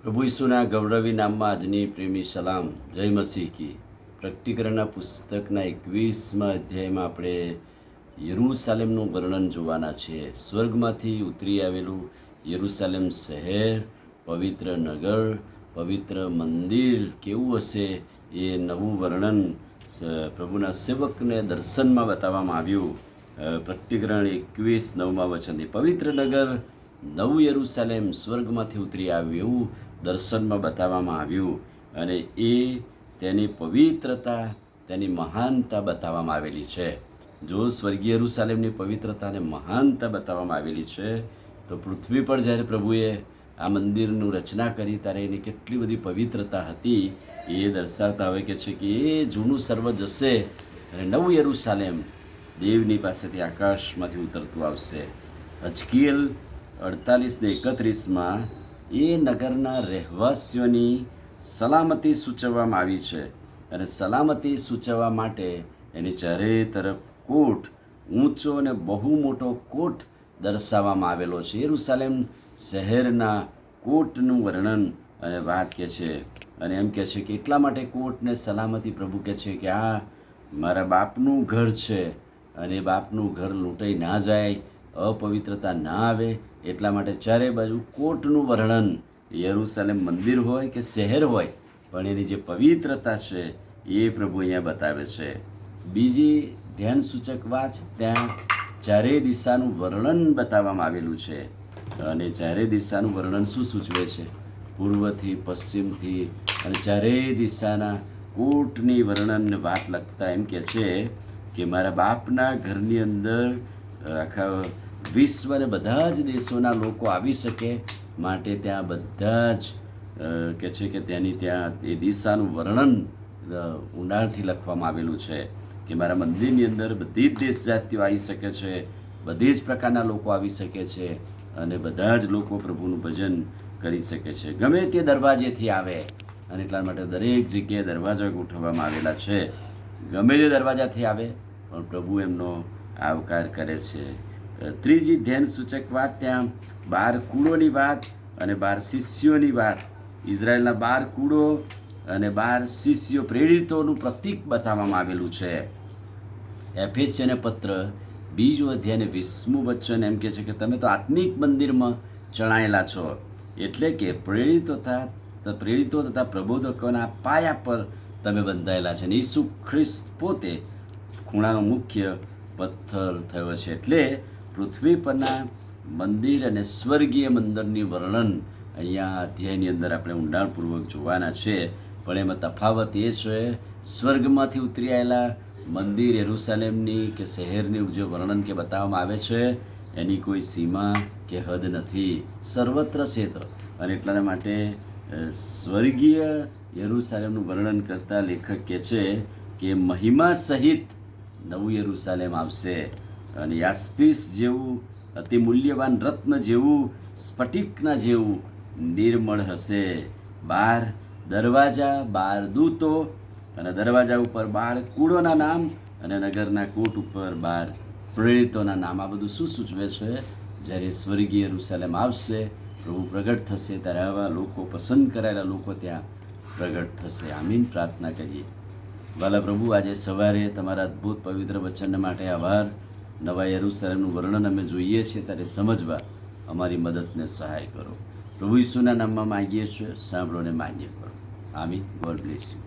પ્રભુ ઈસુના ગૌરવી નામમાં આજની પ્રેમી સલામ. જય મસીહ કી. પ્રકટીકરણના પુસ્તકના 21મા અધ્યાયમાં આપણે યરૂશાલેમનું વર્ણન જોવાના છીએ. સ્વર્ગમાંથી ઉતરી આવેલું યરૂશાલેમ શહેર, પવિત્ર નગર, પવિત્ર મંદિર કેવું હશે એ નવું વર્ણન પ્રભુના સેવકને દર્શનમાં બતાવવામાં આવ્યું. પ્રકટીકરણ 21:9 વચનથી પવિત્ર નગર નવું યરૂશાલેમ સ્વર્ગમાંથી ઉતરી આવ્યું એવું દર્શનમાં બતાવવામાં આવ્યું, અને એ તેની પવિત્રતા, તેની મહાનતા બતાવવામાં આવેલી છે. જો સ્વર્ગીય યરૂશાલેમની પવિત્રતા અને મહાનતા બતાવવામાં આવેલી છે, તો પૃથ્વી પર જ્યારે પ્રભુએ આ મંદિરનું રચના કરી ત્યારે એની કેટલી બધી પવિત્રતા હતી એ દર્શાવતા હોય કે છે કે એ જૂનું સર્વ જશે અને નવું યરૂશાલેમ દેવની પાસેથી આકાશમાંથી ઉતરતું આવશે. હજકીએલ 48:31માં એ નગરના રહેવાસીઓની સલામતી સૂચવવામાં આવી છે, અને સલામતી સૂચવવા માટે એની ચારે તરફ કોટ, ઊંચો અને બહુ મોટો કોટ દર્શાવવામાં આવેલો છે. યરૂશાલેમ શહેરના કોટનું વર્ણન અને વાત કહે છે, અને એમ કહે છે કે એટલા માટે કોટને સલામતી પ્રભુ કહે છે કે આ મારા બાપનું ઘર છે, અને બાપનું ઘર લૂંટાઈ ના જાય, અપવિત્રતા ના આવે, એટલા માટે ચારે બાજુ કોટનું વર્ણન. યરૂશાલેમ મંદિર હોય કે શહેર હોય, પણ એની જે પવિત્રતા છે એ પ્રભુ અહીંયા બતાવે છે. બીજી ધ્યાન સૂચક વાત, ત્યાં ચારેય દિશાનું વર્ણન બતાવવામાં આવેલું છે, અને ચારેય દિશાનું વર્ણન શું સૂચવે છે? પૂર્વથી, પશ્ચિમથી અને ચારેય દિશાના કોટની વર્ણન વાત લખતા એમ કે છે કે મારા બાપના ઘરની અંદર આખા વિશ્વ અને બધા જ દેશોના લોકો આવી શકે માટે ત્યાં બધા જ કે છે કે તેની ત્યાં એ દિશાનું વર્ણન ઊંડાણથી લખવામાં આવેલું છે કે મારા મંદિરની અંદર બધી જ દેશ જાતિઓ આવી શકે છે, બધી જ પ્રકારના લોકો આવી શકે છે, અને બધા જ લોકો પ્રભુનું ભજન કરી શકે છે, ગમે તે દરવાજેથી આવે. અને એટલા માટે દરેક જગ્યાએ દરવાજા ગોઠવવામાં આવેલા છે. ગમે તે દરવાજાથી આવે પણ પ્રભુ એમનો આવકાર કરે છે. ત્રીજી ધ્યાન સૂચક વાત, ત્યાં 12 કુળોની વાત અને 12 શિષ્યોની વાત. ઇઝરાયલના 12 કુળો અને 12 શિષ્યો, પ્રેરિતોનું પ્રતીક બતાવવામાં આવેલું છે. એફેસીયને પત્ર 2 અધ્યાય 20મું વચન એમ કહે છે કે તમે તો આત્મિક મંદિરમાં ચણાયેલા છો, એટલે કે પ્રેરિતો તથા પ્રબોધકોના પાયા પર તમે બંધાયેલા છે. ઈસુ ખ્રિસ્ત પોતે ખૂણાનો મુખ્ય પથ્થર થયો છે. એટલે પૃથ્વી પરના મંદિર અને સ્વર્ગીય મંદિરની વર્ણન અહીંયા અધ્યાયની અંદર આપણે ઊંડાણપૂર્વક જોવાના છે. પણ એમાં તફાવત એ છે, સ્વર્ગમાંથી ઉતરી આવેલા મંદિર યરૂશાલેમની કે શહેરની જે વર્ણન કે બતાવવામાં આવે છે એની કોઈ સીમા કે હદ નથી, સર્વત્ર છે. તો અને એટલા માટે સ્વર્ગીય યરૂશાલેમનું વર્ણન કરતા લેખક કહે છે કે મહિમા સહિત નવું યરૂશાલેમ આવશે, અને યાસ્પીસ જેવું અતિ મૂલ્યવાન રત્ન જેવું, સ્ફટિકના જેવું નિર્મળ હશે. 12 દરવાજા, 12 દૂતો, અને દરવાજા ઉપર 12 કુળોના નામ, અને નગરના કોટ ઉપર 12 પ્રેરિતોના નામ. આ બધું શું સૂચવે છે? જ્યારે સ્વર્ગીય યરૂશાલેમ આવશે, પ્રભુ પ્રગટ થશે, ત્યારે આવા લોકો, પસંદ કરાયેલા લોકો ત્યાં પ્રગટ થશે. આમીન. પ્રાર્થના કરીએ. વાલા પ્રભુ, આજે સવારે તમારા અદ્ભુત પવિત્ર વચન માટે આભાર. નવા યરૂશાલેમનું વર્ણન અમે જોઈએ છીએ ત્યારે સમજવા અમારી મદદને સહાય કરો. પ્રભુ ઈસુના નામમાં માંગીએ છીએ, સાંભળો ને માન્ય કરો. આમીન. God bless you.